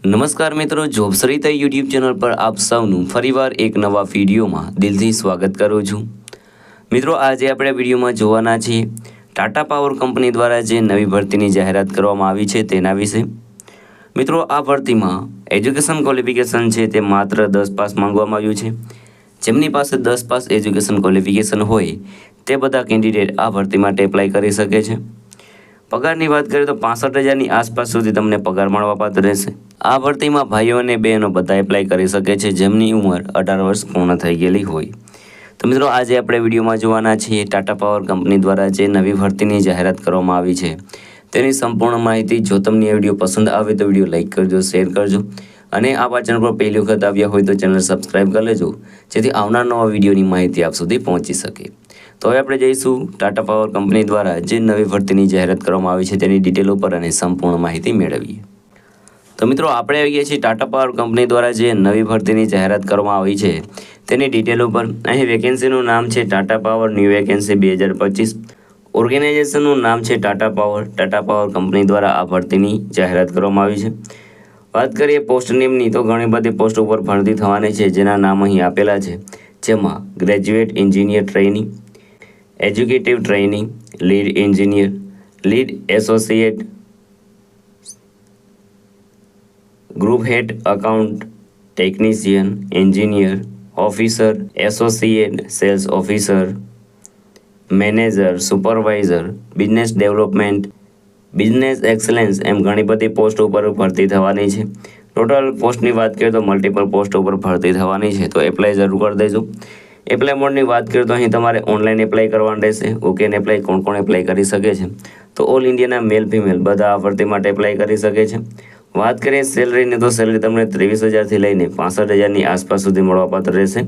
નમસ્કાર મિત્રો, જોબસરિતા YouTube channel પર આપ સૌનું ફરીવાર એક નવા વિડીયોમાં દિલથી સ્વાગત કરું છું। મિત્રો, આજે આપણે વિડીયોમાં જોવાના છીએ ટાટા પાવર કંપની દ્વારા જે નવી ભરતીની જાહેરાત કરવામાં આવી છે તેના વિશે। મિત્રો, આ ભરતીમાં એજ્યુકેશન ક્વોલિફિકેશન છે તે માત્ર 10 પાસ માંગવામાં આવ્યું છે। જેમની પાસે 10 પાસ એજ્યુકેશન ક્વોલિફિકેશન હોય તે બધા કેન્ડિડેટ આ ભરતી માટે એપ્લાય કરી શકે છે। પગારની વાત કરીએ તો 65,000ની આસપાસ સુધી તમને પગાર મળવાપાત્ર રહેશે। આ ભરતીમાં ભાઈઓ અને બહેનો બધા એપ્લાય કરી શકે છે જેમની ઉંમર 18 વર્ષ પૂર્ણ થઈ ગયેલી હોય। તો મિત્રો, આજે આપણે વિડીયોમાં જોવાના છીએ ટાટા પાવર કંપની દ્વારા જે નવી ભરતીની જાહેરાત કરવામાં આવી છે તેની સંપૂર્ણ માહિતી। જો તમને આ વિડીયો પસંદ આવે તો વિડીયો લાઇક કરજો, શેર કરજો અને આ ચેનલ પર પહેલી વખત આવ્યા હોય તો ચેનલ સબસ્ક્રાઈબ કરી લેજો જેથી આવનાર નવા વિડીયોની માહિતી આપ સુધી પહોંચી શકે। તો હવે આપણે જઈશું ટાટા પાવર કંપની દ્વારા જે નવી ભરતીની જાહેરાત કરવામાં આવી છે તેની ડિટેલ ઉપર અને સંપૂર્ણ માહિતી મેળવીએ। તો મિત્રો, આપણે આવી ગયા છીએ ટાટા પાવર કંપની દ્વારા જે નવી ભરતીની જાહેરાત કરવામાં આવી છે તેની ડિટેલ ઉપર। અહીં વેકેન્સીનું નામ છે ટાટા પાવર ન્યૂ વેકેન્સી 2025। ઓર્ગેનાઇઝેશનનું નામ છે ટાટા પાવર કંપની દ્વારા આ ભરતીની જાહેરાત કરવામાં આવી છે। વાત કરીએ પોસ્ટ નેમની તો ઘણી બધી પોસ્ટ ઉપર ભરતી થવાની છે જેના નામ અહીં આપેલા છે, જેમાં graduate engineer training, executive training, lead engineer, lead associate, group head account technician, engineer, officer, associate sales officer, manager, supervisor, business development, business excellence એમ ઘણી બધી પોસ્ટ ઉપર ભરતી થવાની છે। ટોટલ પોસ્ટની વાત કરીએ તો મલ્ટિપલ પોસ્ટ ઉપર ભરતી થવાની છે, તો એપ્લાય જરૂર કરી દેજો। એપ્લાય મોડની વાત કરીએ તો અહીં તમારે ઓનલાઈન એપ્લાય કરવાનું રહેશે। ઓકે, ને એપ્લાય કોણ એપ્લાય કરી શકે છે તો ઓલ ઇન્ડિયાના મેલ ફિમેલ બધા આ ભરતી માટે એપ્લાય કરી શકે છે। વાત કરીએ સેલરીની તો સેલરી તમને 23,000થી લઈને 65,000ની આસપાસ સુધી મળવાપાત્ર રહેશે।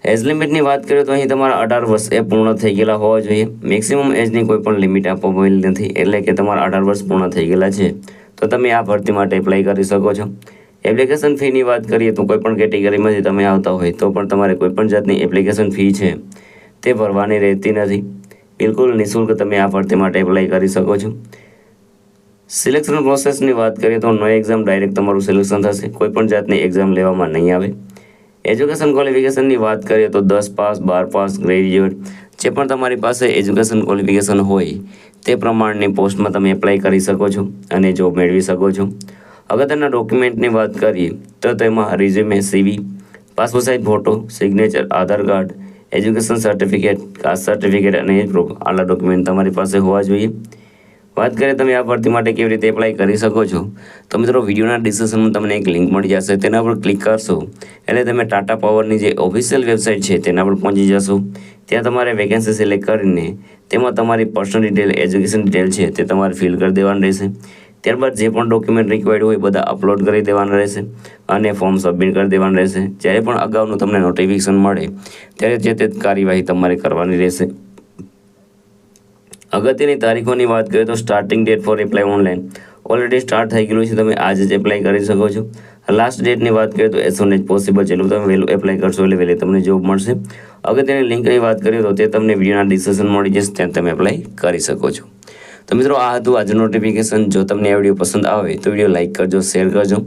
એજ લિમિટની વાત કરીએ તો અહીં તમારા 18 વર્ષ એ પૂર્ણ થઈ ગયેલા હોવા જોઈએ। મેક્સિમમ એજની કોઈ પણ લિમિટ આપવામાં આવેલી નથી, એટલે કે તમારા 18 વર્ષ પૂર્ણ થઈ ગયેલા છે તો તમે આ ભરતી માટે એપ્લાય કરી શકો છો। એપ્લિકેશન ફીની વાત કરીએ તો કોઈપણ કેટેગરીમાંથી તમે આવતા હોય તો પણ તમારે કોઈપણ જાતની એપ્લિકેશન ફી છે તે ભરવાની રહેતી નથી। બિલકુલ નિઃશુલ્ક તમે આ ભરતી માટે એપ્લાય કરી શકો છો। સિલેક્શન પ્રોસેસની વાત કરીએ તો નો એક્ઝામ ડાયરેક્ટ તમારું સિલેક્શન થશે, કોઈપણ જાતની એક્ઝામ લેવામાં નહીં આવે। એજ્યુકેશન ક્વોલિફિકેશનની વાત કરીએ તો 10 પાસ, 12 પાસ, ગ્રેજ્યુએટ જે પણ તમારી પાસે એજ્યુકેશન ક્વોલિફિકેશન હોય તે પ્રમાણની પોસ્ટમાં તમે એપ્લાય કરી શકો છો અને જોબ મેળવી શકો છો। અગત્યના ડોક્યુમેન્ટની વાત કરીએ તો તેમાં resume, CV, passport size photo, signature, Aadhaar card, education certificate, caste certificate અને એજ પ્રૂફ આટલા ડોક્યુમેન્ટ તમારી પાસે હોવા જોઈએ। વાત કરીએ તમે આ ભરતી માટે કેવી રીતે એપ્લાય કરી શકો છો તો મિત્રો, વિડીયોના ડિસ્ક્રિપ્શનમાં તમને એક લિંક મળી જશે, તેના પર ક્લિક કરશો એટલે તમે ટાટા પાવરની જે ઓફિશિયલ વેબસાઇટ છે તેના પર પહોંચી જશો। ત્યાં તમારે વેકેન્સી સિલેક્ટ કરીને તેમાં તમારી પર્સનલ ડિટેલ, એજ્યુકેશન ડિટેલ છે તે તમારે ફિલ કરી દેવાનું રહેશે। ત્યારબાદ જે પણ ડોક્યુમેન્ટ રિક્વાયર્ડ હોય બધા અપલોડ કરી દેવાના રહેશે અને ફોર્મ સબમિટ કરી દેવાનું રહેશે। જ્યારે પણ અગાઉનું તમને નોટિફિકેશન મળે ત્યારે જે તે કાર્યવાહી તમારે કરવાની રહેશે। અગત્યની તારીખોની વાત કરીએ તો starting date four apply online already start થઈ ગયેલું છે, તમે આજે જ એપ્લાય કરી શકો છો। લાસ્ટ ડેટની વાત કરીએ તો એઝ સૂન એઝ પોસિબલ, જેટલું તમે વહેલું એપ્લાય કરશો એટલે વહેલી તમને જોબ મળશે। અગત્યની લિંકની વાત કરીએ તો તે તમને વિડીયોના ડિસ્ક્રિપ્શન મળી જશે, ત્યાં તમે એપ્લાય કરી શકો છો। તો મિત્રો, આ હતું આજનું નોટિફિકેશન। જો તમને આ વિડીયો પસંદ આવે તો વિડીયો લાઇક કરજો, શેર કરજો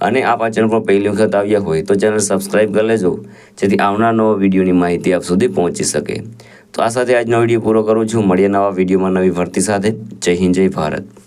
અને આ ચેનલ પર પહેલી વખત આવ્યા હોય તો ચેનલ સબસ્ક્રાઈબ કરી લેજો જેથી આવનાર નવા વિડીયોની માહિતી આપ સુધી પહોંચી શકે। તો આ સાથે આજનો વિડીયો પૂરો કરું છું। મળીએ નવા વિડીયોમાં નવી ભરતી સાથે। જય હિન્દ, જય ભારત।